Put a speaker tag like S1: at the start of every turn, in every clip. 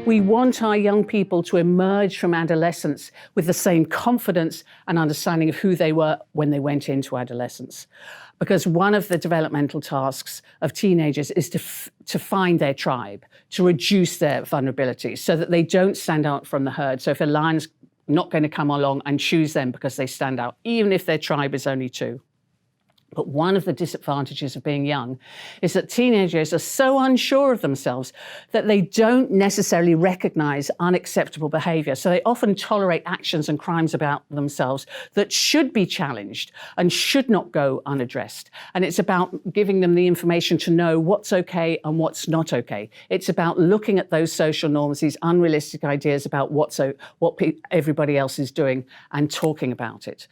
S1: We want our young people to emerge from adolescence with the same confidence and understanding of who they were when they went into adolescence. Because one of the developmental tasks of teenagers is to find their tribe, to reduce their vulnerability so that they don't stand out from the herd. So if a lion's not going to come along and choose them because they stand out, even if their tribe is only 2. But one of the disadvantages of being young is that teenagers are so unsure of themselves that they don't necessarily recognize unacceptable behavior. So they often tolerate actions and crimes about themselves that should be challenged and should not go unaddressed. And it's about giving them the information to know what's okay and what's not okay. It's about looking at those social norms, these unrealistic ideas about what everybody else is doing, and talking about it.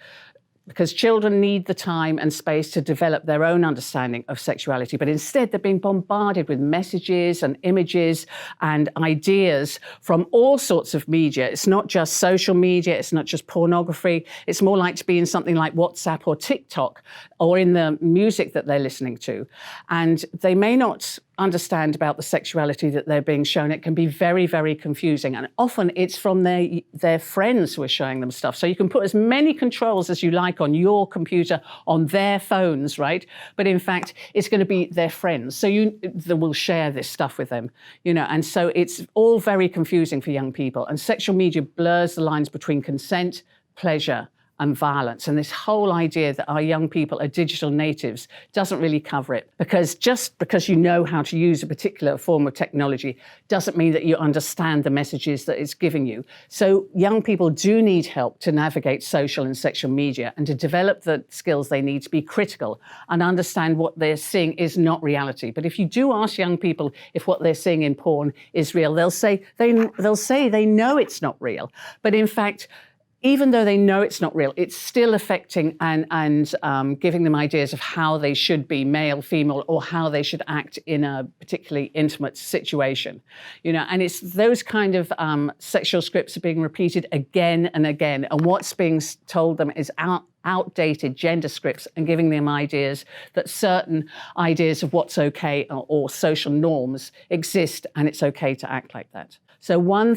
S1: Because children need the time and space to develop their own understanding of sexuality, but instead they're being bombarded with messages and images and ideas from all sorts of media. It's not just social media, it's not just pornography, it's more like to be in something like WhatsApp or TikTok or in the music that they're listening to. And they may not understand about the sexuality that they're being shown. It can be very, very confusing. And often it's from their friends who are showing them stuff. So you can put as many controls as you like on your computer, on their phones, right? But in fact, it's going to be their friends. So they will share this stuff with them, and so it's all very confusing for young people. And sexual media blurs the lines between consent, pleasure, and violence. And this whole idea that our young people are digital natives doesn't really cover it, because just because you know how to use a particular form of technology doesn't mean that you understand the messages that it's giving you. So young people do need help to navigate social and sexual media and to develop the skills they need to be critical and understand what they're seeing is not reality. But if you do ask young people if what they're seeing in porn is real, they'll say they know it's not real. But in fact, even though they know it's not real, it's still affecting and giving them ideas of how they should be, male, female, or how they should act in a particularly intimate situation. And it's those kind of sexual scripts are being repeated again and again. And what's being told them is outdated gender scripts and giving them ideas that certain ideas of what's okay or social norms exist, and it's okay to act like that. So one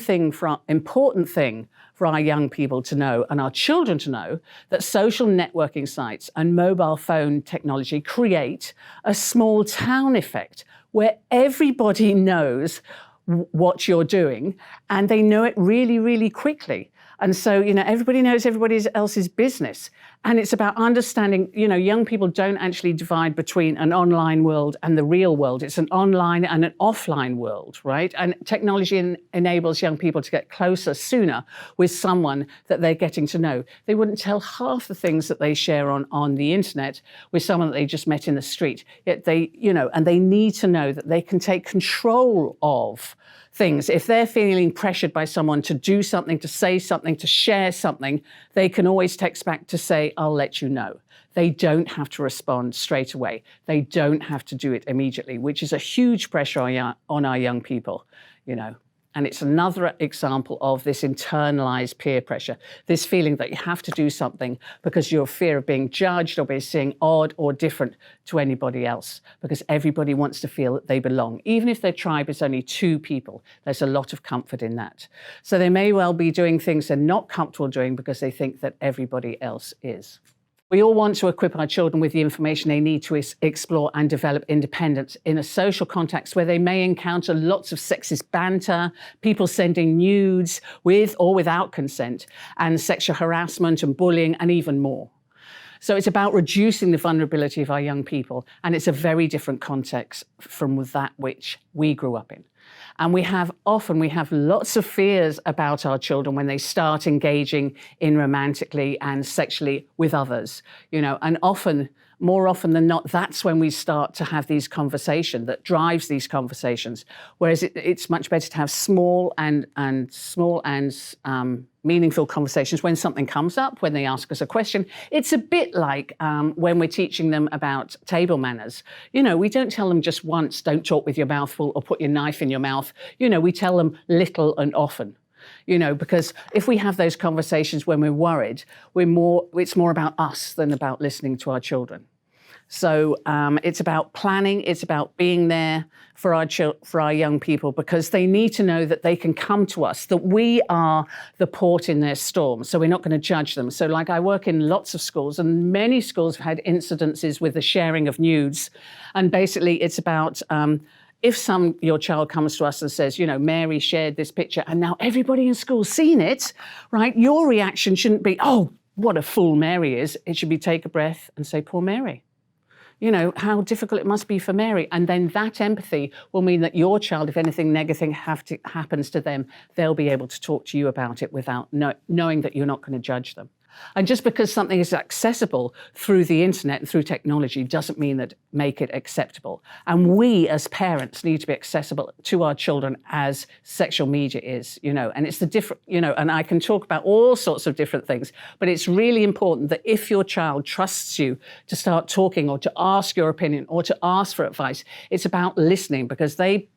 S1: important thing for our young people to know and our children to know, that social networking sites and mobile phone technology create a small town effect where everybody knows what you're doing and they know it really, really quickly. And so, everybody knows everybody else's business. And it's about understanding, young people don't actually divide between an online world and the real world. It's an online and an offline world, right? And technology enables young people to get closer sooner with someone that they're getting to know. They wouldn't tell half the things that they share on the internet with someone that they just met in the street. Yet and they need to know that they can take control of things. If they're feeling pressured by someone to do something, to say something, to share something, they can always text back to say, I'll let you know. They don't have to respond straight away. They don't have to do it immediately, which is a huge pressure on our young people, And it's another example of this internalized peer pressure, this feeling that you have to do something because your fear of being judged or being seen odd or different to anybody else, because everybody wants to feel that they belong. Even if their tribe is only 2 people, there's a lot of comfort in that. So they may well be doing things they're not comfortable doing because they think that everybody else is. We all want to equip our children with the information they need to explore and develop independence in a social context where they may encounter lots of sexist banter, people sending nudes with or without consent, and sexual harassment and bullying, and even more. So it's about reducing the vulnerability of our young people, and it's a very different context from that which we grew up in. And we have lots of fears about our children when they start engaging in romantically and sexually with others, and more often than not, that's when we start to have these conversations that drives these conversations. Whereas it's much better to have small and meaningful conversations when something comes up, when they ask us a question. It's a bit like when we're teaching them about table manners. We don't tell them just once, don't talk with your mouth full or put your knife in your mouth. We tell them little and often. Because if we have those conversations when we're worried, it's more about us than about listening to our children. So it's about planning, it's about being there for our young people, because they need to know that they can come to us, that we are the port in their storm. So we're not going to judge them. So like, I work in lots of schools, and many schools have had incidences with the sharing of nudes. And basically it's about, if your child comes to us and says, Mary shared this picture and now everybody in school's seen it, right? Your reaction shouldn't be, oh, what a fool Mary is. It should be, take a breath and say, poor Mary. How difficult it must be for Mary. And then that empathy will mean that your child, if anything negative happens to them, they'll be able to talk to you about it without knowing that you're not going to judge them. And just because something is accessible through the internet and through technology doesn't mean that make it acceptable. And we as parents need to be accessible to our children as sexual media is, and it's the different, and I can talk about all sorts of different things, but it's really important that if your child trusts you to start talking or to ask your opinion or to ask for advice, it's about listening, because they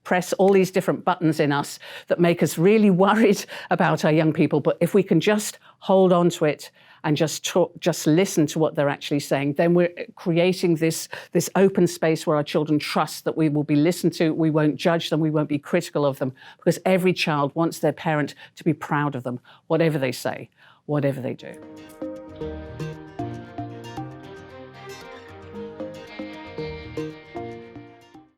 S1: press all these different buttons in us that make us really worried about our young people. But if we can just hold on to it and just listen to what they're actually saying, then we're creating this open space where our children trust that we will be listened to, we won't judge them, we won't be critical of them, because every child wants their parent to be proud of them, whatever they say, whatever they do.